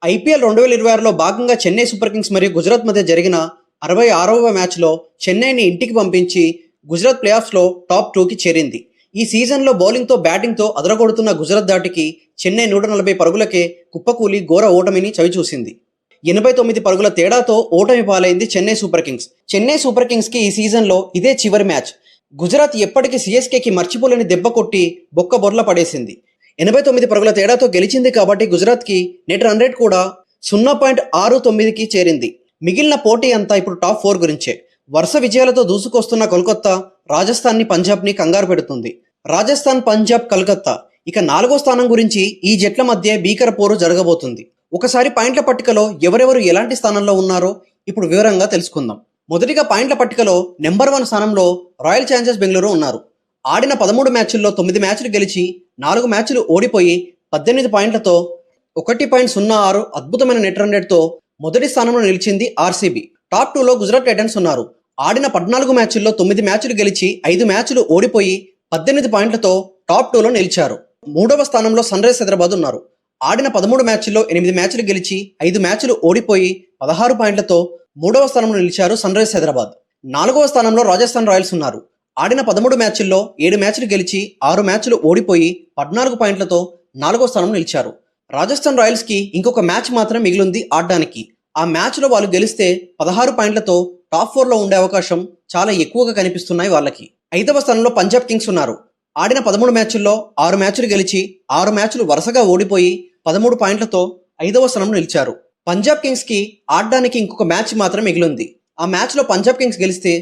IPL 2026లో భాగంగా Chennai Super Kings మరియు గుజరాత్ మధ్య జరిగిన 66వ మ్యాచ్లో చెన్నైని ఇంటికి పంపించి గుజరాత్ ప్లేఆఫ్స్లో టాప్ 2కి చేరింది. ఈ సీజన్లో బౌలింగ్తో బ్యాటింగ్తో అదరగొడుతున్న గుజరాత్ ధాటికి చెన్నై 140 పరుగులకే కుప్పకూలి ఘోర ఓటమిని చవిచూసింది. 89 పరుగుల తేడాతో ఓటమి పాలైంది Chennai Super Kings. Chennai Super కింగ్స్కి ఈ సీజన్లో ఇదే చివరి మ్యాచ్. గుజరాత్ ఎప్పటికీ సిఎస్కేకి మర్చిపోలేని దెబ్బ కొట్టి బొక్క బొర్ల పడేసింది. 89 పరుగుల తేడాతో గెలిచింది కాబట్టి గుజరాత్కి నెట్ రన్ రేట్ కూడా 0.69కి చేరింది. మిగిలిన పోటీ అంతా ఇప్పుడు టాప్ 4 గురించే. వరుస విజయాలతో దూసుకొస్తున్న కోల్కతా రాజస్థాన్ని పంజాబ్ని కంగారు పెడుతుంది. రాజస్థాన్, పంజాబ్, కలకత్తా ఇక 4వ స్థానం గురించి ఈ జట్ల మధ్య భీకర పోరు జరగబోతుంది. ఒకసారి పాయింట్ల పట్టికలో ఎవరెవరు ఎలాంటి స్థానంలో ఉన్నారో ఇప్పుడు వివరంగా తెలుసుకుందాం. మొదటిగా పాయింట్ల పట్టికలో నెంబర్ 1 స్థానంలో రాయల్ ఛాలెంజర్స్ బెంగళూరు ఉన్నారు. ఆడిన 13 మ్యాచ్ల్లో 9 మ్యాచ్లు గెలిచి 4 మ్యాచ్లు ఓడిపోయి 18 పాయింట్లతో 1.06 అద్భుతమైన నెట్ రన్ రేట్తో మొదటి స్థానంలో నిలిచింది ఆర్సీబీ. టాప్ 2లో గుజరాత్ టైటన్స్ ఉన్నారు. ఆడిన 14 మ్యాచ్ల్లో 9 మ్యాచ్లు గెలిచి 5 మ్యాచ్లు ఓడిపోయి 18 పాయింట్లతో టాప్ 2లో నిలిచారు. 3వ స్థానంలో సన్ రైజర్స్ హైదరాబాద్ ఉన్నారు. ఆడిన 13 మ్యాచ్ల్లో 8 మ్యాచ్లు గెలిచి 5 మ్యాచ్లు ఓడిపోయి 16 పాయింట్లతో 3వ స్థానంలో నిలిచారు సన్ రైజర్స్ హైదరాబాద్. 4వ స్థానంలో రాజస్థాన్ రాయల్స్ ఉన్నారు. ఆడిన 13 మ్యాచ్ల్లో 7 మ్యాచ్లు గెలిచి 6 మ్యాచ్లు ఓడిపోయి 14 పాయింట్లతో 4వ స్థానంలో నిలిచారు. రాజస్థాన్ రాయల్స్కి ఇంకొక మ్యాచ్ మాత్రం మిగిలింది ఆడడానికి. ఆ మ్యాచ్లో వాళ్ళు గెలిస్తే 16 పాయింట్లతో టాప్ 4లో ఉండే అవకాశం చాలా ఎక్కువగా కనిపిస్తున్నాయి వాళ్ళకి. 5వ స్థానంలో పంజాబ్ కింగ్స్ ఉన్నారు. ఆడిన 13 మ్యాచ్ల్లో 6 మ్యాచ్లు గెలిచి 6 మ్యాచ్లు వరుసగా ఓడిపోయి 13 పాయింట్లతో 5వ స్థానంలో నిలిచారు. పంజాబ్ కింగ్స్కి ఆడడానికి ఇంకొక మ్యాచ్ మాత్రం మిగిలింది. ఆ మ్యాచ్లో పంజాబ్ కింగ్స్ గెలిస్తే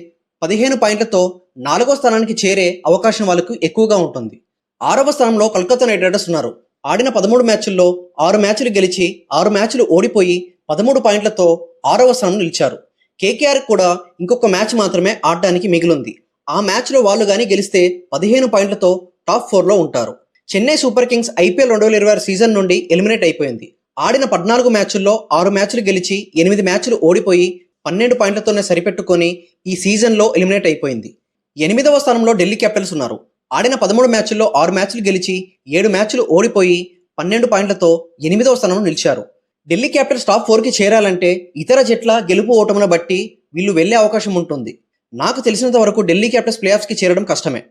15 పాయింట్లతో 4వ స్థానానికి చేరే అవకాశం వాళ్ళకు ఎక్కువగా ఉంటుంది. 6వ స్థానంలో కోల్కతా నైట్ రైడర్స్ ఉన్నారు. ఆడిన 13 మ్యాచ్ల్లో 6 మ్యాచ్లు గెలిచి 6 మ్యాచ్లు ఓడిపోయి 13 పాయింట్లతో 6వ స్థానంలో నిలిచారు. కేకేఆర్ కూడా ఇంకొక మ్యాచ్ మాత్రమే ఆడడానికి మిగిలింది. ఆ మ్యాచ్లో వాళ్ళు కానీ గెలిస్తే 15 పాయింట్లతో టాప్ 4లో ఉంటారు. Chennai Super Kings IPL 2026 season నుండి ఎలిమినేట్ అయిపోయింది. ఆడిన 14 మ్యాచ్ల్లో 6 మ్యాచ్లు గెలిచి 8 మ్యాచ్లు ఓడిపోయి 12 పాయింట్లతోనే సరిపెట్టుకొని ఈ సీజన్లో ఎలిమినేట్ అయిపోయింది. 8వ స్థానంలో ఢిల్లీ క్యాపిటల్స్ ఉన్నారు. ఆడిన 13 మ్యాచ్ల్లో 6 మ్యాచ్లు గెలిచి 7 మ్యాచ్లు ఓడిపోయి 12 పాయింట్లతో 8వ స్థానంలో నిలిచారు. ఢిల్లీ క్యాపిటల్స్ టాప్ 4కి చేరాలంటే ఇతర జట్ల గెలుపు ఓటములను బట్టి వీళ్ళు వెళ్లే అవకాశం ఉంటుంది. నాకు తెలిసినంత వరకు ఢిల్లీ క్యాపిటల్స్ ప్లేఆఫ్స్కి చేరడం కష్టమే.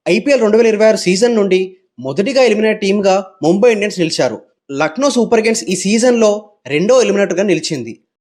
ఐపీఎల్ 2026 సీజన్ నుండి మొదటిగా ఎలిమినేట్ టీమ్గా ముంబై ఇండియన్స్ నిలిచారు. లక్నో సూపర్ కింగ్స్ ఈ సీజన్లో రెండో ఎలిమినేటర్గా నిలిచింది.